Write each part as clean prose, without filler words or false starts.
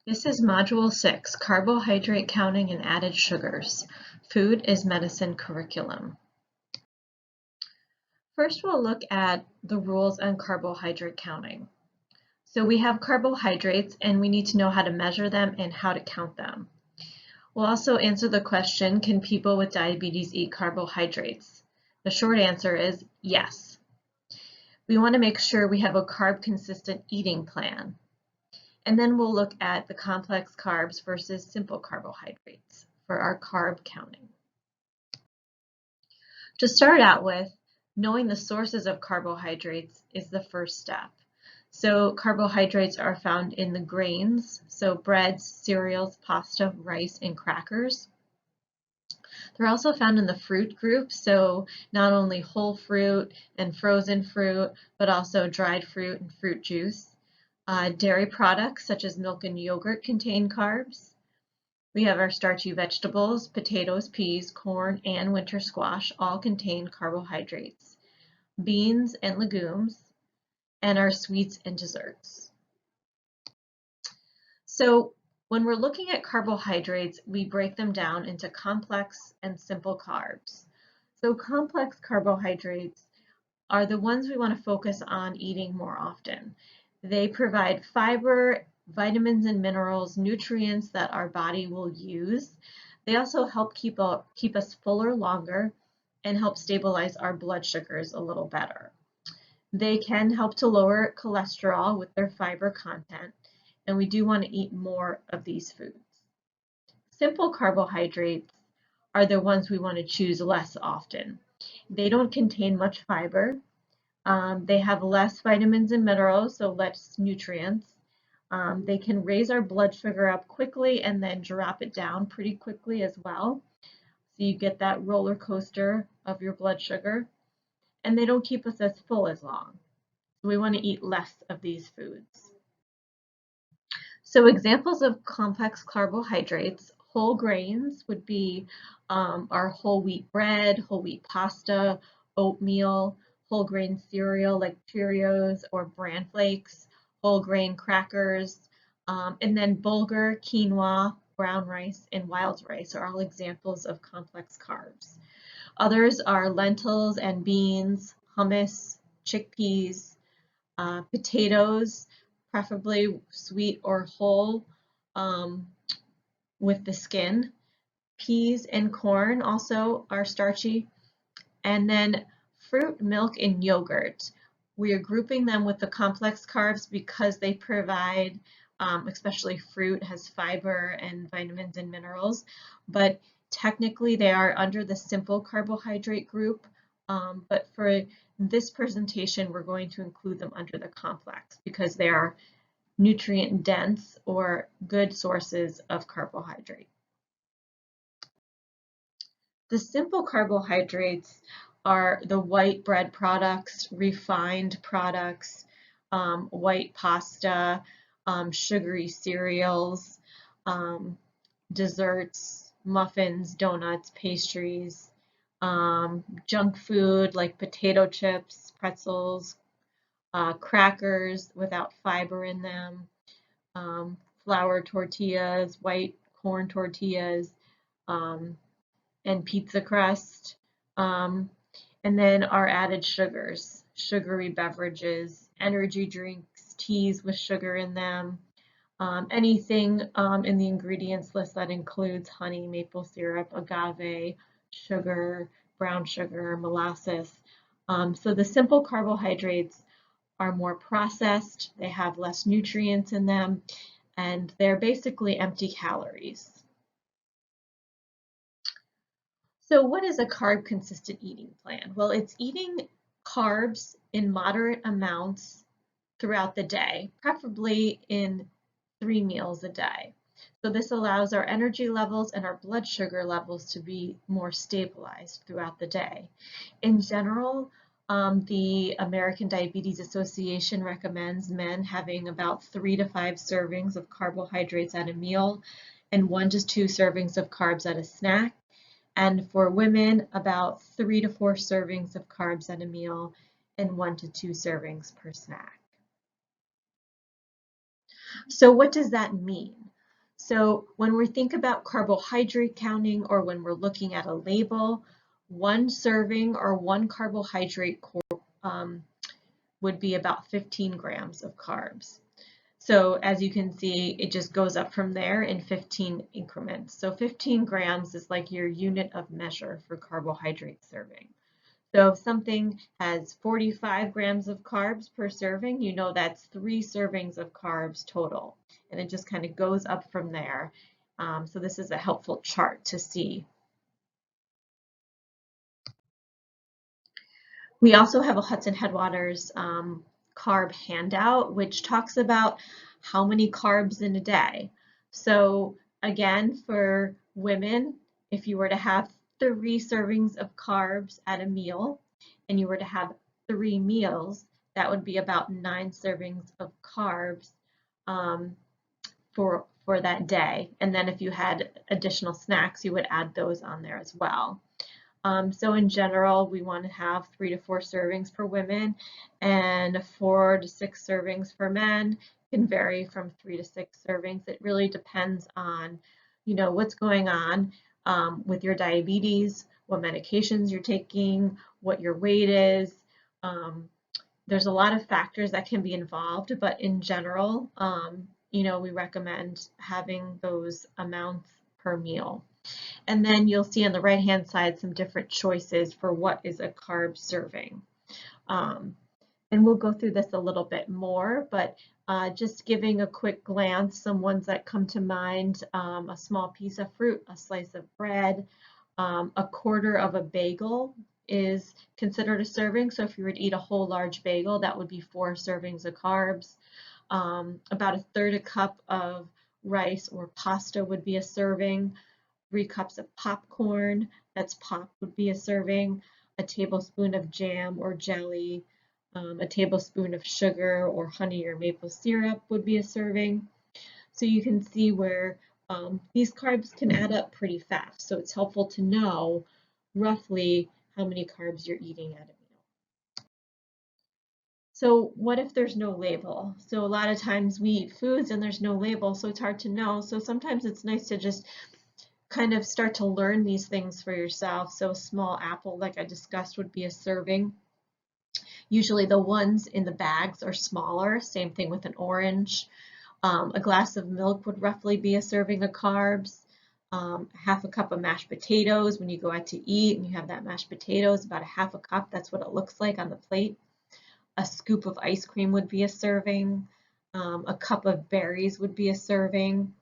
This is Module 6, Carbohydrate Counting and Added Sugars. Food is Medicine Curriculum. First, we'll look at the rules on carbohydrate counting. So we have carbohydrates, and we need to know how to measure them and how to count them. We'll also answer the question, can people with diabetes eat carbohydrates? The short answer is yes. We want to make sure we have a carb-consistent eating plan. And then we'll look at the complex carbs versus simple carbohydrates for our carb counting. To start out with, knowing the sources of carbohydrates is the first step. So carbohydrates are found in the grains, so breads, cereals, pasta, rice, and crackers. They're also found in the fruit group, so not only whole fruit and frozen fruit, but also dried fruit and fruit juice. Dairy products such as milk and yogurt contain carbs. We have our starchy vegetables, potatoes, peas, corn, and winter squash all contain carbohydrates. Beans and legumes, and our sweets and desserts. So when we're looking at carbohydrates, we break them down into complex and simple carbs. So complex carbohydrates are the ones we want to focus on eating more often. They provide fiber, vitamins and minerals, nutrients that our body will use. They also help keep us fuller longer and help stabilize our blood sugars a little better. They can help to lower cholesterol with their fiber content, and we do want to eat more of these foods. Simple carbohydrates are the ones we want to choose less often. They don't contain much fiber. They have less vitamins and minerals, so less nutrients. They can raise our blood sugar up quickly and then drop it down pretty quickly as well. So you get that roller coaster of your blood sugar. And they don't keep us as full as long. So we want to eat less of these foods. So examples of complex carbohydrates, whole grains would be our whole wheat bread, whole wheat pasta, oatmeal, whole grain cereal like Cheerios or Bran Flakes, whole grain crackers, and then bulgur, quinoa, brown rice, and wild rice are all examples of complex carbs. Others are lentils and beans, hummus, chickpeas, potatoes, preferably sweet or whole with the skin. Peas and corn also are starchy. And then fruit, milk, and yogurt. We are grouping them with the complex carbs because they provide, especially fruit has fiber and vitamins and minerals, but technically they are under the simple carbohydrate group. But for this presentation, we're going to include them under the complex because they are nutrient dense or good sources of carbohydrate. The simple carbohydrates are the white bread products, refined products, white pasta, sugary cereals, desserts, muffins, donuts, pastries, junk food like potato chips, pretzels, crackers without fiber in them, flour tortillas, white corn tortillas, and pizza crust. And then our added sugars, sugary beverages, energy drinks, teas with sugar in them, anything in the ingredients list that includes honey, maple syrup, agave, sugar, brown sugar, molasses. So the simple carbohydrates are more processed, they have less nutrients in them, and they're basically empty calories. So what is a carb consistent eating plan? Well, it's eating carbs in moderate amounts throughout the day, preferably in 3 meals a day. So this allows our energy levels and our blood sugar levels to be more stabilized throughout the day. In general, the American Diabetes Association recommends men having about 3 to 5 servings of carbohydrates at a meal and 1 to 2 servings of carbs at a snack. And for women, about 3 to 4 servings of carbs at a meal and 1 to 2 servings per snack. So what does that mean? So when we think about carbohydrate counting or when we're looking at a label, one serving or one carbohydrate would be about 15 grams of carbs. So as you can see, it just goes up from there in 15 increments. So 15 grams is like your unit of measure for carbohydrate serving. So if something has 45 grams of carbs per serving, you know that's 3 servings of carbs total. And it just kind of goes up from there. So this is a helpful chart to see. We also have a Hudson Headwaters carb handout, which talks about how many carbs in a day. So again, for women, if you were to have 3 servings of carbs at a meal, and you were to have 3 meals, that would be about 9 servings of carbs for that day. And then if you had additional snacks, you would add those on there as well. So in general, we want to have 3 to 4 servings for women and 4 to 6 servings for men. It can vary from 3 to 6 servings. It really depends on, what's going on with your diabetes, what medications you're taking, what your weight is. There's a lot of factors that can be involved, but in general, we recommend having those amounts per meal. And then you'll see on the right-hand side some different choices for what is a carb serving. And we'll go through this a little bit more, but just giving a quick glance, some ones that come to mind, a small piece of fruit, a slice of bread, a quarter of a bagel is considered a serving. So if you were to eat a whole large bagel, that would be 4 servings of carbs. About a third a cup of rice or pasta would be a serving. 3 cups of popcorn, that's pop, would be a serving. A tablespoon of jam or jelly, a tablespoon of sugar or honey or maple syrup would be a serving. So you can see where these carbs can add up pretty fast. So it's helpful to know roughly how many carbs you're eating at a meal. So what if there's no label? So a lot of times we eat foods and there's no label, so it's hard to know. So sometimes it's nice to just kind of start to learn these things for yourself. So a small apple, like I discussed, would be a serving. Usually the ones in the bags are smaller, same thing with an orange. A glass of milk would roughly be a serving of carbs. Half a cup of mashed potatoes when you go out to eat and you have that mashed potatoes, about a half a cup, that's what it looks like on the plate. A scoop of ice cream would be a serving. A cup of berries would be a serving.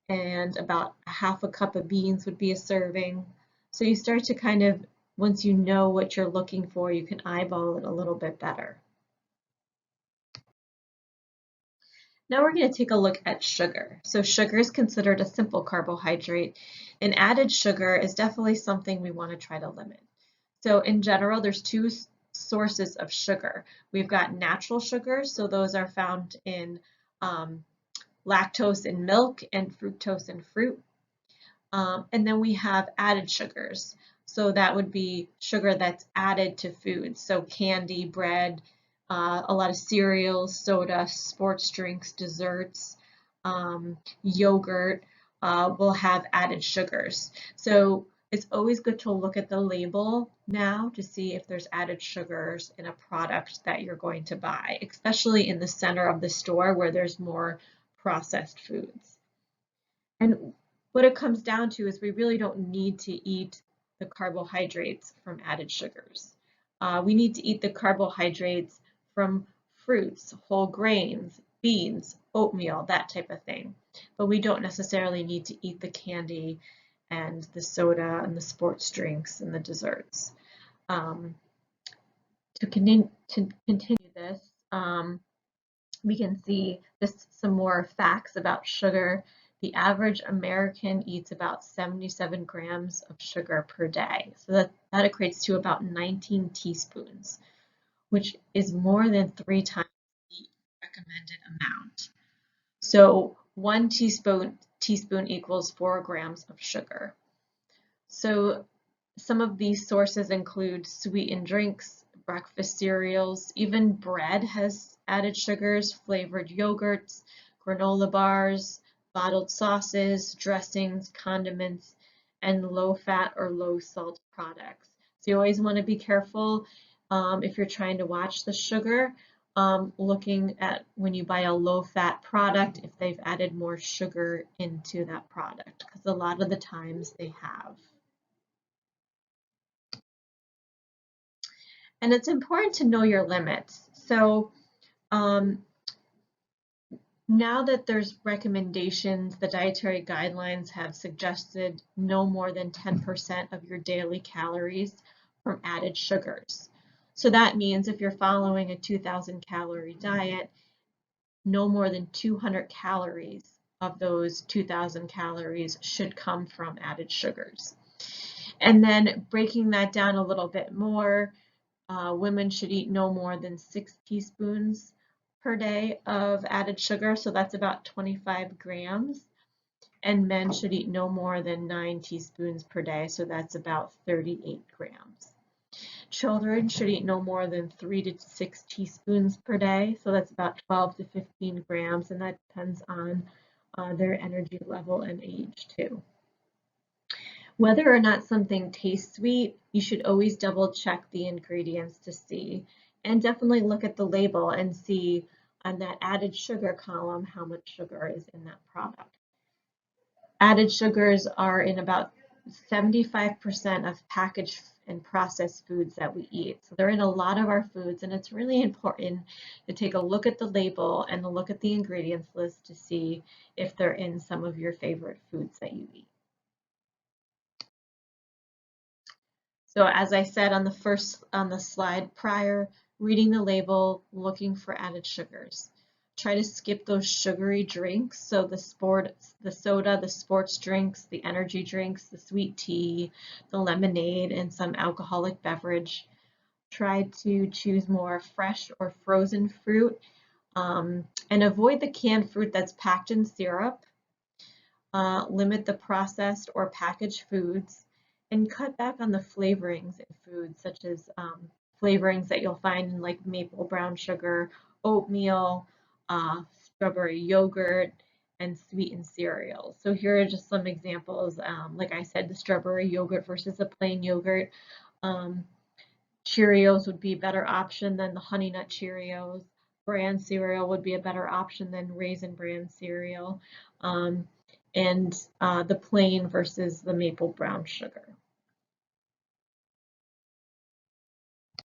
And about a half a cup of beans would be a serving. So you start to kind of, once you know what you're looking for, you can eyeball it a little bit better. Now we're going to take a look at sugar. So sugar is considered a simple carbohydrate, and added sugar is definitely something we want to try to limit. So in general, there's 2 sources of sugar. We've got natural sugars, so those are found in lactose in milk and fructose in fruit. And then we have added sugars. So that would be sugar that's added to foods. So candy, bread, a lot of cereals, soda, sports drinks, desserts, yogurt will have added sugars. So it's always good to look at the label now to see if there's added sugars in a product that you're going to buy, especially in the center of the store where there's more processed foods. And what it comes down to is we really don't need to eat the carbohydrates from added sugars. We need to eat the carbohydrates from fruits, whole grains, beans, oatmeal, that type of thing. But we don't necessarily need to eat the candy and the soda and the sports drinks and the desserts. To continue this, we can see some more facts about sugar. The average American eats about 77 grams of sugar per day. So that equates to about 19 teaspoons, which is more than 3 times the recommended amount. So 1 teaspoon equals 4 grams of sugar. So some of these sources include sweetened drinks, breakfast cereals, even bread has added sugars, flavored yogurts, granola bars, bottled sauces, dressings, condiments, and low-fat or low-salt products. So you always want to be careful if you're trying to watch the sugar, looking at when you buy a low-fat product, if they've added more sugar into that product, because a lot of the times they have. And it's important to know your limits. So now that there's recommendations, the dietary guidelines have suggested no more than 10% of your daily calories from added sugars. So that means if you're following a 2,000 calorie diet, no more than 200 calories of those 2,000 calories should come from added sugars. And then breaking that down a little bit more, women should eat no more than 6 teaspoons per day of added sugar, so that's about 25 grams. And men should eat no more than 9 teaspoons per day, so that's about 38 grams. Children should eat no more than 3 to 6 teaspoons per day, so that's about 12 to 15 grams, and that depends on their energy level and age too. Whether or not something tastes sweet, you should always double check the ingredients to see, and definitely look at the label and see on that added sugar column how much sugar is in that product. Added sugars are in about 75% of packaged and processed foods that we eat. So they're in a lot of our foods, and it's really important to take a look at the label and a look at the ingredients list to see if they're in some of your favorite foods that you eat. So as I said on the slide prior, reading the label, looking for added sugars. Try to skip those sugary drinks, so the soda, the sports drinks, the energy drinks, the sweet tea, the lemonade, and some alcoholic beverage. Try to choose more fresh or frozen fruit, and avoid the canned fruit that's packed in syrup. Limit the processed or packaged foods, and cut back on the flavorings in foods, such as flavorings that you'll find in like maple brown sugar, oatmeal, strawberry yogurt, and sweetened cereals. So here are just some examples. Like I said, the strawberry yogurt versus a plain yogurt. Cheerios would be a better option than the Honey Nut Cheerios. Bran cereal would be a better option than Raisin Bran cereal. And the plain versus the maple brown sugar.